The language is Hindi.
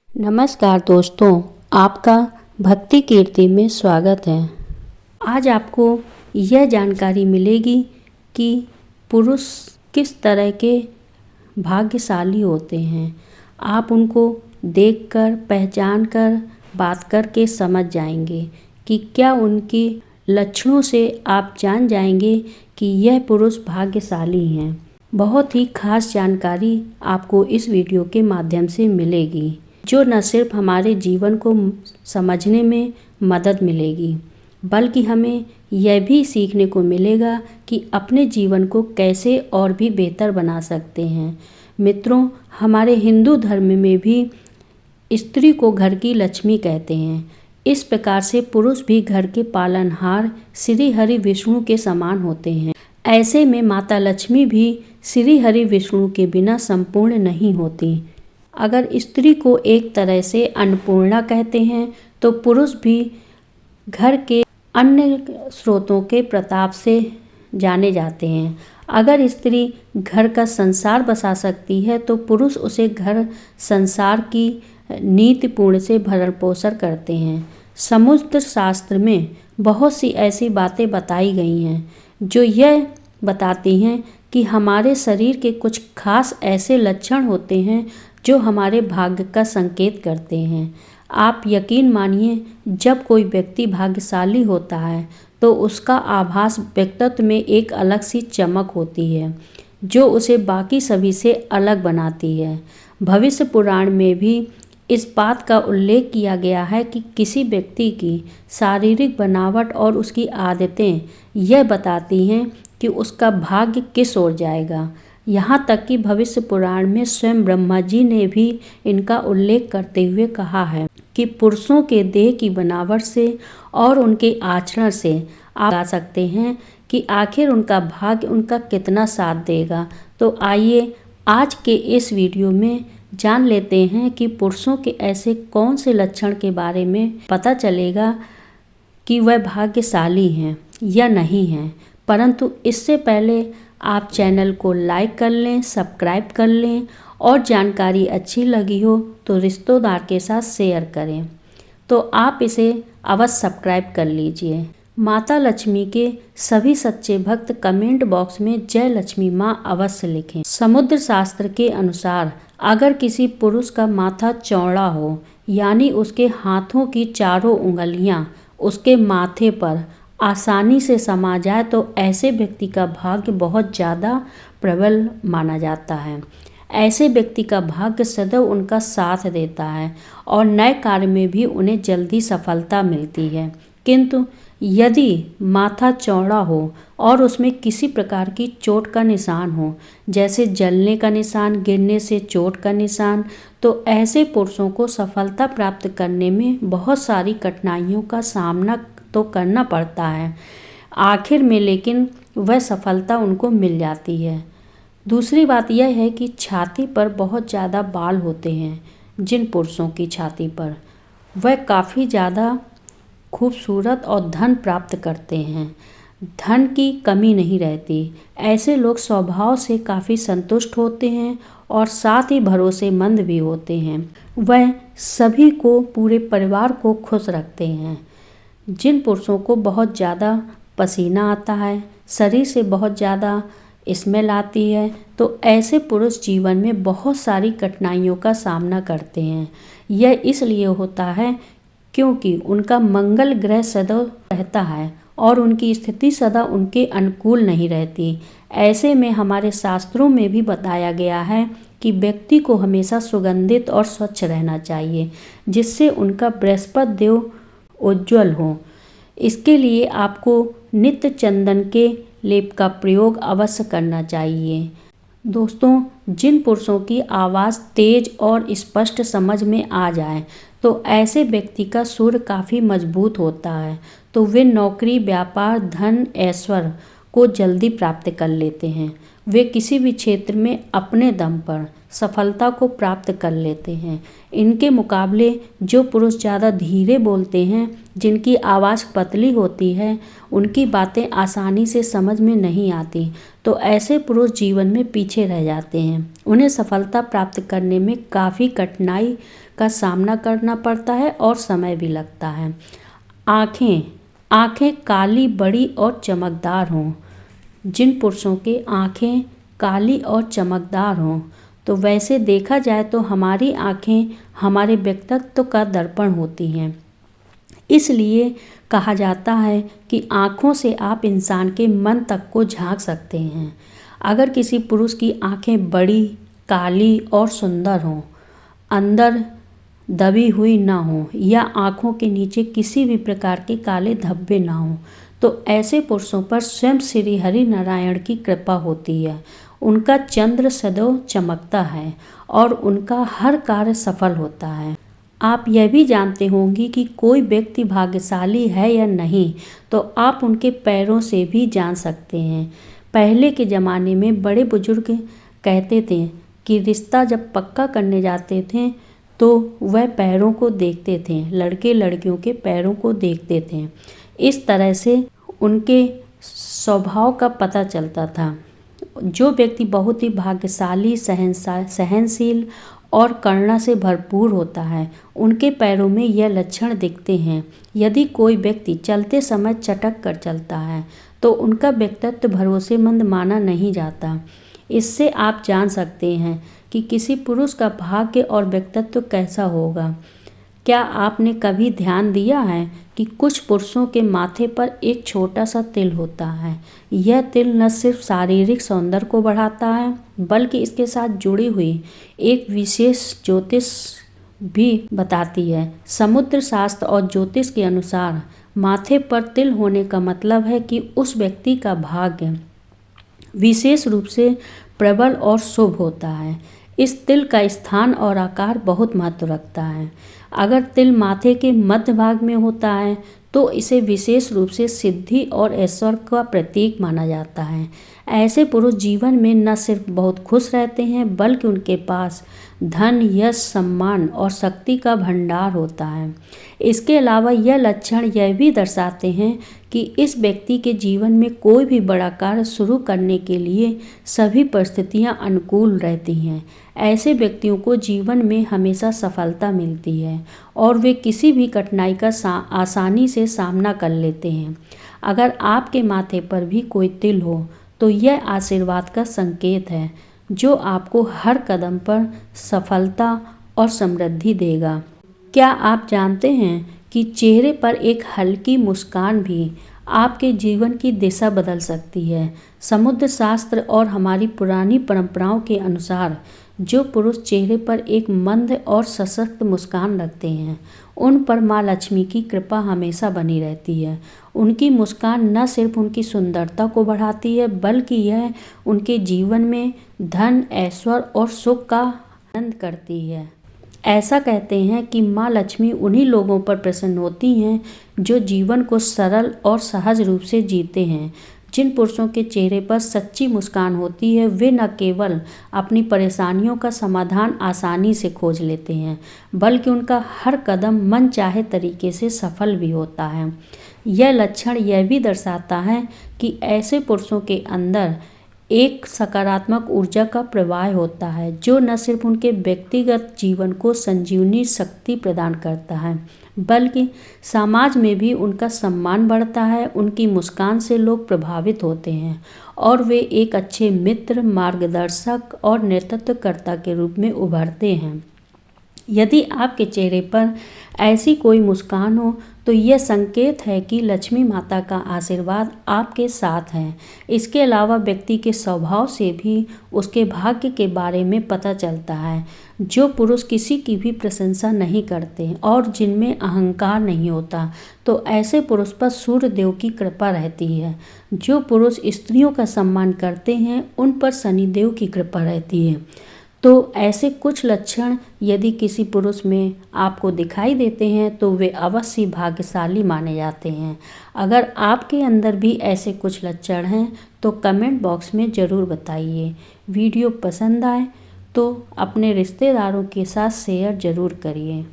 नमस्कार दोस्तों, आपका भक्ति कीर्ति में स्वागत है। आज आपको यह जानकारी मिलेगी कि पुरुष किस तरह के भाग्यशाली होते हैं। आप उनको देखकर, पहचान कर, बात करके समझ जाएंगे कि क्या उनके लक्षणों से आप जान जाएंगे कि यह पुरुष भाग्यशाली हैं। बहुत ही खास जानकारी आपको इस वीडियो के माध्यम से मिलेगी, जो न सिर्फ हमारे जीवन को समझने में मदद मिलेगी, बल्कि हमें यह भी सीखने को मिलेगा कि अपने जीवन को कैसे और भी बेहतर बना सकते हैं। मित्रों, हमारे हिंदू धर्म में भी स्त्री को घर की लक्ष्मी कहते हैं। इस प्रकार से पुरुष भी घर के पालनहार श्री हरि विष्णु के समान होते हैं। ऐसे में माता लक्ष्मी भी श्री हरि विष्णु के बिना संपूर्ण नहीं होती। अगर स्त्री को एक तरह से अन्नपूर्णा कहते हैं, तो पुरुष भी घर के अन्य स्रोतों के प्रताप से जाने जाते हैं। अगर स्त्री घर का संसार बसा सकती है, तो पुरुष उसे घर संसार की नीतिपूर्ण से भरण पोषण करते हैं। समुद्र शास्त्र में बहुत सी ऐसी बातें बताई गई हैं जो यह बताती हैं कि हमारे शरीर के कुछ खास ऐसे लक्षण होते हैं जो हमारे भाग्य का संकेत करते हैं। आप यकीन मानिए, जब कोई व्यक्ति भाग्यशाली होता है तो उसका आभास व्यक्तित्व में एक अलग सी चमक होती है, जो उसे बाकी सभी से अलग बनाती है। भविष्य पुराण में भी इस बात का उल्लेख किया गया है कि किसी व्यक्ति की शारीरिक बनावट और उसकी आदतें यह बताती हैं कि उसका भाग्य किस ओर जाएगा। यहाँ तक कि भविष्य पुराण में स्वयं ब्रह्मा जी ने भी इनका उल्लेख करते हुए कहा है कि पुरुषों के देह की बनावट से और उनके आचरण से आप बता सकते हैं कि आखिर उनका भाग्य उनका कितना साथ देगा। तो आइए आज के इस वीडियो में जान लेते हैं कि पुरुषों के ऐसे कौन से लक्षण के बारे में पता चलेगा कि वह भाग्यशाली हैं या नहीं हैं। परंतु इससे पहले आप चैनल को लाइक कर लें, सब्सक्राइब कर लें और जानकारी अच्छी लगी हो तो रिश्तेदार के साथ शेयर करें। तो आप इसे अवश्य सब्सक्राइब कर लीजिए। माता लक्ष्मी के सभी सच्चे भक्त कमेंट बॉक्स में जय लक्ष्मी माँ अवश्य लिखें। समुद्र शास्त्र के अनुसार अगर किसी पुरुष का माथा चौड़ा हो, यानी उसके हाथों की चारों उंगलियां उसके माथे पर आसानी से समा जाए, तो ऐसे व्यक्ति का भाग्य बहुत ज़्यादा प्रबल माना जाता है। ऐसे व्यक्ति का भाग्य सदैव उनका साथ देता है और नए कार्य में भी उन्हें जल्दी सफलता मिलती है। किंतु यदि माथा चौड़ा हो और उसमें किसी प्रकार की चोट का निशान हो, जैसे जलने का निशान, गिरने से चोट का निशान, तो ऐसे पुरुषों को सफलता प्राप्त करने में बहुत सारी कठिनाइयों का सामना तो करना पड़ता है। आखिर में लेकिन वह सफलता उनको मिल जाती है। दूसरी बात यह है कि छाती पर बहुत ज़्यादा बाल होते हैं। जिन पुरुषों की छाती पर, वह काफ़ी ज़्यादा खूबसूरत और धन प्राप्त करते हैं। धन की कमी नहीं रहती। ऐसे लोग स्वभाव से काफ़ी संतुष्ट होते हैं और साथ ही भरोसेमंद भी होते हैं। वह सभी को, पूरे परिवार को खुश रखते हैं। जिन पुरुषों को बहुत ज़्यादा पसीना आता है, शरीर से बहुत ज़्यादा स्मेल आती है, तो ऐसे पुरुष जीवन में बहुत सारी कठिनाइयों का सामना करते हैं। यह इसलिए होता है क्योंकि उनका मंगल ग्रह सदैव रहता है और उनकी स्थिति सदा उनके अनुकूल नहीं रहती। ऐसे में हमारे शास्त्रों में भी बताया गया है कि व्यक्ति को हमेशा सुगंधित और स्वच्छ रहना चाहिए, जिससे उनका बृहस्पति देव उज्ज्वल हो। इसके लिए आपको नित्य चंदन के लेप का प्रयोग अवश्य करना चाहिए। दोस्तों, जिन पुरुषों की आवाज़ तेज और स्पष्ट समझ में आ जाए, तो ऐसे व्यक्ति का सुर काफ़ी मजबूत होता है, तो वे नौकरी, व्यापार, धन, ऐश्वर्य को जल्दी प्राप्त कर लेते हैं। वे किसी भी क्षेत्र में अपने दम पर सफलता को प्राप्त कर लेते हैं। इनके मुकाबले जो पुरुष ज़्यादा धीरे बोलते हैं, जिनकी आवाज़ पतली होती है, उनकी बातें आसानी से समझ में नहीं आती, तो ऐसे पुरुष जीवन में पीछे रह जाते हैं। उन्हें सफलता प्राप्त करने में काफ़ी कठिनाई का सामना करना पड़ता है और समय भी लगता है। आँखें काली, बड़ी और चमकदार हों। जिन पुरुषों के आँखें काली और चमकदार हों, तो वैसे देखा जाए तो हमारी आँखें हमारे व्यक्तित्व का दर्पण होती हैं। इसलिए कहा जाता है कि आँखों से आप इंसान के मन तक को झांक सकते हैं। अगर किसी पुरुष की आँखें बड़ी, काली और सुंदर हों, अंदर दबी हुई ना हों या आँखों के नीचे किसी भी प्रकार के काले धब्बे ना हों, तो ऐसे पुरुषों पर स्वयं श्री हरि नारायण की कृपा होती है। उनका चंद्र सदैव चमकता है और उनका हर कार्य सफल होता है। आप यह भी जानते होंगे कि कोई व्यक्ति भाग्यशाली है या नहीं, तो आप उनके पैरों से भी जान सकते हैं। पहले के ज़माने में बड़े बुजुर्ग कहते थे कि रिश्ता जब पक्का करने जाते थे तो वह पैरों को देखते थे, लड़के लड़कियों के पैरों को देखते थे। इस तरह से उनके स्वभाव का पता चलता था। जो व्यक्ति बहुत ही भाग्यशाली, सहनशील और करुणा से भरपूर होता है, उनके पैरों में यह लक्षण दिखते हैं। यदि कोई व्यक्ति चलते समय चटक कर चलता है तो उनका व्यक्तित्व भरोसेमंद माना नहीं जाता। इससे आप जान सकते हैं कि किसी पुरुष का भाग्य और व्यक्तित्व कैसा होगा। क्या आपने कभी ध्यान दिया है कि कुछ पुरुषों के माथे पर एक छोटा सा तिल होता है? यह तिल न सिर्फ शारीरिक सौंदर्य को बढ़ाता है, बल्कि इसके साथ जुड़ी हुई एक विशेष ज्योतिष भी बताती है। समुद्र शास्त्र और ज्योतिष के अनुसार माथे पर तिल होने का मतलब है कि उस व्यक्ति का भाग्य विशेष रूप से प्रबल और शुभ होता है। इस तिल का स्थान और आकार बहुत महत्व रखता है। अगर तिल माथे के मध्य भाग में होता है तो इसे विशेष रूप से सिद्धि और ऐश्वर्य का प्रतीक माना जाता है। ऐसे पुरुष जीवन में न सिर्फ बहुत खुश रहते हैं, बल्कि उनके पास धन, यश, सम्मान और शक्ति का भंडार होता है। इसके अलावा यह लक्षण यह भी दर्शाते हैं कि इस व्यक्ति के जीवन में कोई भी बड़ा कार्य शुरू करने के लिए सभी परिस्थितियां अनुकूल रहती हैं। ऐसे व्यक्तियों को जीवन में हमेशा सफलता मिलती है और वे किसी भी कठिनाई का आसानी से सामना कर लेते हैं। अगर आपके माथे पर भी कोई तिल हो तो यह आशीर्वाद का संकेत है, जो आपको हर कदम पर सफलता और समृद्धि देगा। क्या आप जानते हैं कि चेहरे पर एक हल्की मुस्कान भी आपके जीवन की दिशा बदल सकती है? समुद्र शास्त्र और हमारी पुरानी परंपराओं के अनुसार जो पुरुष चेहरे पर एक मंद और सशक्त मुस्कान रखते हैं, उन पर माँ लक्ष्मी की कृपा हमेशा बनी रहती है। उनकी मुस्कान न सिर्फ उनकी सुंदरता को बढ़ाती है, बल्कि यह उनके जीवन में धन, ऐश्वर्य और सुख का आनंद करती है। ऐसा कहते हैं कि माँ लक्ष्मी उन्हीं लोगों पर प्रसन्न होती हैं जो जीवन को सरल और सहज रूप से जीते हैं। जिन पुरुषों के चेहरे पर सच्ची मुस्कान होती है, वे न केवल अपनी परेशानियों का समाधान आसानी से खोज लेते हैं, बल्कि उनका हर कदम मन चाहे तरीके से सफल भी होता है। यह लक्षण यह भी दर्शाता है कि ऐसे पुरुषों के अंदर एक सकारात्मक ऊर्जा का प्रवाह होता है, जो न सिर्फ उनके व्यक्तिगत जीवन को संजीवनी शक्ति प्रदान करता है, बल्कि समाज में भी उनका सम्मान बढ़ता है। उनकी मुस्कान से लोग प्रभावित होते हैं और वे एक अच्छे मित्र, मार्गदर्शक और नेतृत्वकर्ता के रूप में उभरते हैं। यदि आपके चेहरे पर ऐसी कोई मुस्कान हो तो यह संकेत है कि लक्ष्मी माता का आशीर्वाद आपके साथ है। इसके अलावा व्यक्ति के स्वभाव से भी उसके भाग्य के बारे में पता चलता है। जो पुरुष किसी की भी प्रशंसा नहीं करते और जिनमें अहंकार नहीं होता, तो ऐसे पुरुष पर सूर्य देव की कृपा रहती है। जो पुरुष स्त्रियों का सम्मान करते हैं, उन पर शनिदेव की कृपा रहती है। तो ऐसे कुछ लक्षण यदि किसी पुरुष में आपको दिखाई देते हैं तो वे अवश्य भाग्यशाली माने जाते हैं। अगर आपके अंदर भी ऐसे कुछ लक्षण हैं तो कमेंट बॉक्स में ज़रूर बताइए। वीडियो पसंद आए तो अपने रिश्तेदारों के साथ शेयर ज़रूर करिए।